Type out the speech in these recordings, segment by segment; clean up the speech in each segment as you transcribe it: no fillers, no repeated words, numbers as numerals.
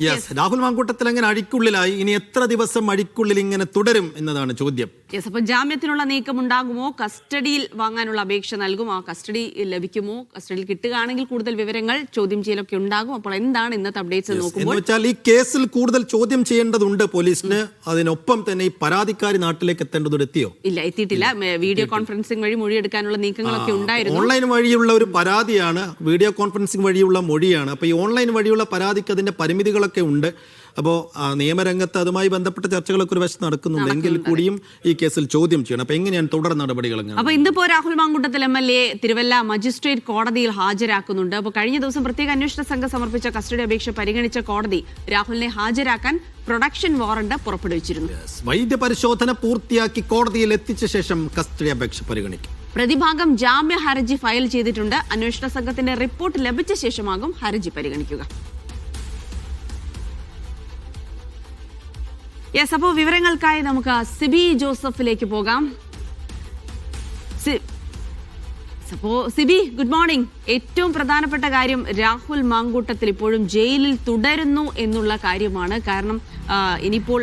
Yes, Rahul Mamkootathil അങ്ങനെ അഴിക്കുള്ളിലായി. ഇനി എത്ര ദിവസം അഴിക്കുള്ളിൽ ഇങ്ങനെ തുടരും എന്നതാണ് ചോദ്യം. യെസ്, അപ്പോൾ ജാമ്യത്തിനുള്ള നീക്കം ഉണ്ടാകുമോ? കസ്റ്റഡിയിൽ വാങ്ങാനുള്ള അപേക്ഷ നൽകും, ആ കസ്റ്റഡി ലഭിക്കുമോ? കസ്റ്റഡിയിൽ കിട്ടുകയാണെങ്കിൽ കൂടുതൽ വിവരങ്ങൾ ചോദ്യം ചെയ്യലൊക്കെ ഉണ്ടാകും. അപ്പോൾ എന്താണ് ഇന്നത്തെ അപ്ഡേറ്റ്സ് നോക്കുമ്പോൾ വെച്ചാൽ ഈ കേസിൽ കൂടുതൽ ചോദ്യം ചെയ്യേണ്ടതുണ്ട് പോലീസിന്. അതിനൊപ്പം തന്നെ ഈ പരാതിക്കാരി നാട്ടിലേക്ക് എത്തേണ്ടത് എത്തിയോ? ഇല്ല, എത്തിയിട്ടില്ല. വീഡിയോ കോൺഫറൻസിംഗ് വഴി മൊഴിയെടുക്കാനുള്ള നീക്കങ്ങളൊക്കെ ഉണ്ടായിരുന്നു. ഓൺലൈൻ വഴിയുള്ള ഒരു പരാതിയാണ്, വീഡിയോ കോൺഫറൻസിംഗ് വഴിയുള്ള മൊഴിയാണ്. അപ്പോൾ ഈ ഓൺലൈൻ വഴിയുള്ള പരാതിക്ക് അതിന്റെ പരിമിതികളൊക്കെ ഉണ്ട്. അപ്പോൾ നിയമരംഗത്ത് അതുമായി ബന്ധപ്പെട്ട ചർച്ചകളൊക്കെ ഒരു വശത്ത് നടക്കുന്നുണ്ട്. എങ്കിൽ കൂടിയും ഈ കേസിൽ ചോദ്യം ചെയ്യണം. അപ്പൊ എങ്ങനെയാണ് തുടർ നടപടികൾ? അപ്പൊ ഇന്നിപ്പോ രാഹുൽ മാങ്കൂട്ടത്തിൽ MLA തിരുവല്ല മജിസ്ട്രേറ്റ് കോടതിയിൽ ഹാജരാക്കുന്നുണ്ട്. അപ്പോൾ കഴിഞ്ഞ ദിവസം പ്രത്യേക അന്വേഷണ സംഘം സമർപ്പിച്ച കസ്റ്റഡി അപേക്ഷ പരിഗണിച്ച കോടതി രാഹുലിനെ ഹാജരാക്കാൻ പ്രൊഡക്ഷൻ വാറണ്ട് പുറപ്പെടുവിച്ചിരുന്നു. വൈദ്യപരിശോധന പൂർത്തിയാക്കി കോടതിയിൽ എത്തിച്ച ശേഷം കസ്റ്റഡി അപേക്ഷ പരിഗണിക്കും. പ്രതിഭാഗം ജാമ്യ ഹർജി ഫയൽ ചെയ്തിട്ടുണ്ട്. അന്വേഷണ സംഘത്തിന്റെ റിപ്പോർട്ട് ലഭിച്ച ശേഷമാകും ഹർജി പരിഗണിക്കുക. യെസ്, അപ്പോൾ വിവരങ്ങൾക്കായി നമുക്ക് സിബി ജോസഫിലേക്ക് പോകാം. അപ്പോൾ സിബി, ഗുഡ് മോർണിംഗ്. ഏറ്റവും പ്രധാനപ്പെട്ട കാര്യം, രാഹുൽ മാങ്കൂട്ടത്തിൽ ഇപ്പോഴും ജയിലിൽ തുടരുന്നു എന്നുള്ള കാര്യമാണ്. കാരണം ഇനിയിപ്പോൾ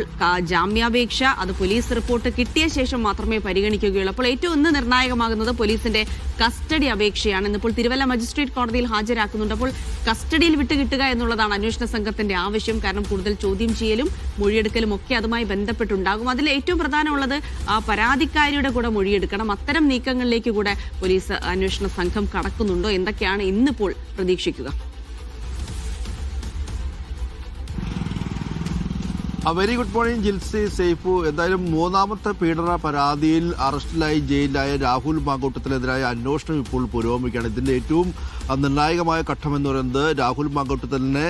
ജാമ്യാപേക്ഷ അത് പോലീസ് റിപ്പോർട്ട് കിട്ടിയ ശേഷം മാത്രമേ പരിഗണിക്കുകയുള്ളൂ. അപ്പോൾ ഏറ്റവും ഇന്ന് നിർണായകമാകുന്നത് പോലീസിന്റെ കസ്റ്റഡി അപേക്ഷയാണ്. ഇന്നിപ്പോൾ തിരുവല്ല മജിസ്ട്രേറ്റ് കോടതിയിൽ ഹാജരാക്കുന്നുണ്ട്. അപ്പോൾ കസ്റ്റഡിയിൽ വിട്ടുകിട്ടുക എന്നുള്ളതാണ് അന്വേഷണ സംഘത്തിന്റെ ആവശ്യം. കാരണം കൂടുതൽ ചോദ്യം ചെയ്യലും മൊഴിയെടുക്കലും ഒക്കെ അതുമായി ബന്ധപ്പെട്ടുണ്ടാകും. അതിൽ ഏറ്റവും പ്രധാനമുള്ളത് ആ പരാതിക്കാരിയുടെ കൂടെ മൊഴിയെടുക്കണം. അത്തരം നീക്കങ്ങളിലേക്ക് കൂടെ പോലീസ് അന്വേഷണ സംഘം കടക്കുന്നുണ്ടോ? എന്തൊക്കെയാണ് ഇന്നിപ്പോൾ പ്രതീക്ഷിക്കുക? Very good morning Jilsy, Safu. എന്തായാലും മൂന്നാമത്തെ പീഡന പരാതിയിൽ അറസ്റ്റിലായി ജയിലിലായ രാഹുൽ മാങ്കൂട്ടത്തിനെതിരായ അന്വേഷണം ഇപ്പോൾ പുരോഗമിക്കുകയാണ്. ഇതിന്റെ ഏറ്റവും നിർണായകമായ ഘട്ടം എന്ന് പറയുന്നത് രാഹുൽ മാങ്കൂട്ടത്തിനെ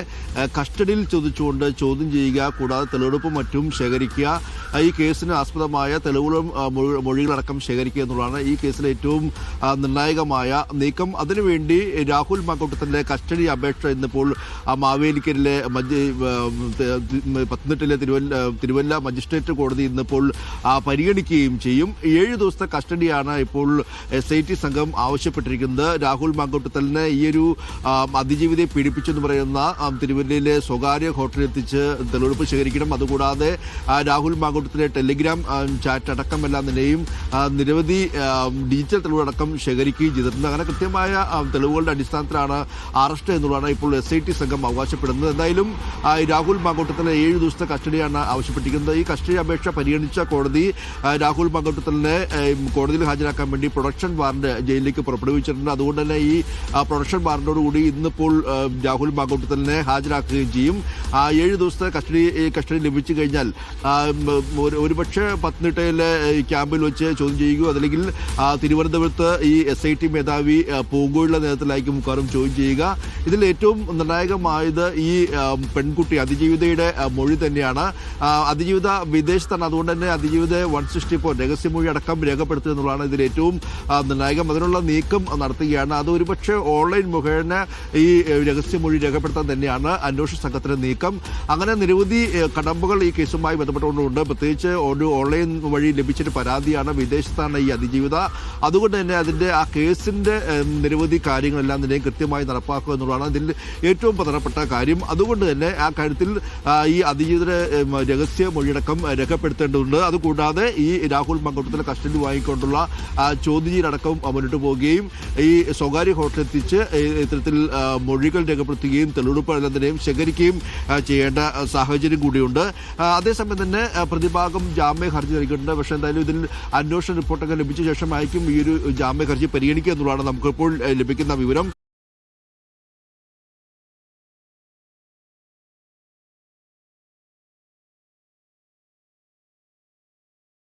കസ്റ്റഡിയിൽ ചോദിച്ചുകൊണ്ട് ചോദ്യം ചെയ്യുക, കൂടാതെ തെളിവെടുപ്പും മറ്റും ശേഖരിക്കുക, ഈ കേസിന് ആസ്പദമായ തെളിവുകളും മൊഴികളടക്കം ശേഖരിക്കുക എന്നുള്ളതാണ് ഈ കേസിലെ ഏറ്റവും നിർണായകമായ നീക്കം. അതിനുവേണ്ടി രാഹുൽ മാങ്കൂട്ടത്തിന്റെ കസ്റ്റഡി അപേക്ഷ ഇന്നിപ്പോൾ മാവേലിക്കലിലെ പത്തനംതിട്ടയിലെ തിരുവല്ല മജിസ്ട്രേറ്റ് കോടതി ഇന്നിപ്പോൾ പരിഗണിക്കുകയും ചെയ്യും. 7 ദിവസത്തെ കസ്റ്റഡിയാണ് ഇപ്പോൾ SIT സംഘം ആവശ്യപ്പെട്ടിരിക്കുന്നത്. രാഹുൽ മാങ്കൂട്ടത്തലിനെ ഈ ഒരു അതിജീവിതയെ പീഡിപ്പിച്ചെന്ന് പറയുന്ന തിരുവല്ലയിലെ സ്വകാര്യ ഹോട്ടലിൽ എത്തിച്ച് തെളിവെടുപ്പ് ശേഖരിക്കണം. അതുകൂടാതെ രാഹുൽ മാങ്കൂട്ടത്തിലെ ടെലിഗ്രാം ചാറ്റ് അടക്കം എല്ലാ നിലയും നിരവധി ഡിജിറ്റൽ തെളിവടക്കം ശേഖരിക്കുകയും ചെയ്തിട്ടുണ്ട്. അങ്ങനെ കൃത്യമായ തെളിവുകളുടെ അടിസ്ഥാനത്തിലാണ് അറസ്റ്റ് എന്നുള്ളതാണ് ഇപ്പോൾ SIT സംഘം അവകാശപ്പെടുന്നത്. എന്തായാലും രാഹുൽ മാങ്കൂട്ടത്തിലെ 7 ദിവസത്തെ കസ്റ്റഡിയാണ് ആവശ്യപ്പെട്ടിരിക്കുന്നത്. ഈ കസ്റ്റഡി അപേക്ഷ പരിഗണിച്ച കോടതി രാഹുൽ മാങ്കൂട്ടത്തിലിനെ കോടതിയിൽ ഹാജരാക്കാൻ വേണ്ടി പ്രൊഡക്ഷൻ വാറന്റ് ജയിലിലേക്ക് പുറപ്പെടുവിച്ചിട്ടുണ്ട്. അതുകൊണ്ട് തന്നെ ഈ പ്രൊഡക്ഷൻ വാറന്റോടുകൂടി ഇന്നിപ്പോൾ രാഹുൽ മാങ്കൂട്ടത്തിലിനെ ഹാജരാക്കുകയും ചെയ്യും. 7 ദിവസത്തെ കസ്റ്റഡി ലഭിച്ചു കഴിഞ്ഞാൽ ഒരുപക്ഷെ പത്തനംതിട്ടയിലെ ക്യാമ്പിൽ വെച്ച് ചോദ്യം ചെയ്യുകയോ അതല്ലെങ്കിൽ തിരുവനന്തപുരത്ത് ഈ SIT മേധാവി പൂങ്കോഴിയുടെ നേതൃത്വത്തിലായിരിക്കും മിക്കവാറും ചോദ്യം ചെയ്യുക. ഇതിൽ ഏറ്റവും നിർണായകമായത് ഈ പെൺകുട്ടി അതിജീവിതയുടെ മൊഴി തന്നെയാണ്. അതിജീവിത വിദേശത്താണ്. അതുകൊണ്ട് തന്നെ അതിജീവിത 164 രഹസ്യമൊഴി അടക്കം രേഖപ്പെടുത്തുക എന്നുള്ളതാണ് ഇതിൽ ഏറ്റവും നിർണായകം. അതിനുള്ള നീക്കം നടത്തുകയാണ്. അത് ഒരുപക്ഷെ ഓൺലൈൻ മുഖേന ഈ രഹസ്യമൊഴി രേഖപ്പെടുത്താൻ തന്നെയാണ് അന്വേഷണ സംഘത്തിന്റെ നീക്കം. അങ്ങനെ നിരവധി കടമ്പകൾ ഈ കേസുമായി ബന്ധപ്പെട്ടുകൊണ്ടുണ്ട്. പ്രത്യേകിച്ച് ഒരു ഓൺലൈൻ വഴി ലഭിച്ചൊരു പരാതിയാണ്. വിദേശത്താണ് ഈ അതിജീവിത. അതുകൊണ്ട് തന്നെ അതിന്റെ ആ കേസിന്റെ നിരവധി കാര്യങ്ങളെല്ലാം തന്നെ കൃത്യമായി നടപ്പാക്കുക എന്നുള്ളതാണ് ഇതിൽ ഏറ്റവും പ്രധാനപ്പെട്ട കാര്യം. അതുകൊണ്ട് തന്നെ ആ കാര്യത്തിൽ ഈ അതിജീവിതയുടെ രഹസ്യ മൊഴിയടക്കം രേഖപ്പെടുത്തേണ്ടതുണ്ട്. അതുകൂടാതെ ഈ രാഹുൽ മാങ്കൂട്ടത്തിലെ കസ്റ്റഡി വാങ്ങിക്കൊണ്ടുള്ള ചോദ്യം ചെയ്യലടക്കം മുന്നോട്ട് പോവുകയും ഈ സ്വകാര്യ ഹോട്ടലെത്തിച്ച് ഇത്തരത്തിൽ മൊഴികൾ രേഖപ്പെടുത്തുകയും തെളിവെടുപ്പ് എല്ലാത്തിനെയും ശേഖരിക്കുകയും ചെയ്യേണ്ട സാഹചര്യം കൂടിയുണ്ട്. അതേസമയം തന്നെ പ്രതിഭാഗം ജാമ്യ ഹർജി നൽകിയിട്ടുണ്ട്. പക്ഷേ എന്തായാലും ഇതിൽ അന്വേഷണ റിപ്പോർട്ടൊക്കെ ലഭിച്ച ശേഷമായിരിക്കും ഈ ഒരു ജാമ്യ ഹർജി പരിഗണിക്കുക എന്നുള്ളതാണ് നമുക്കിപ്പോൾ ലഭിക്കുന്ന വിവരം.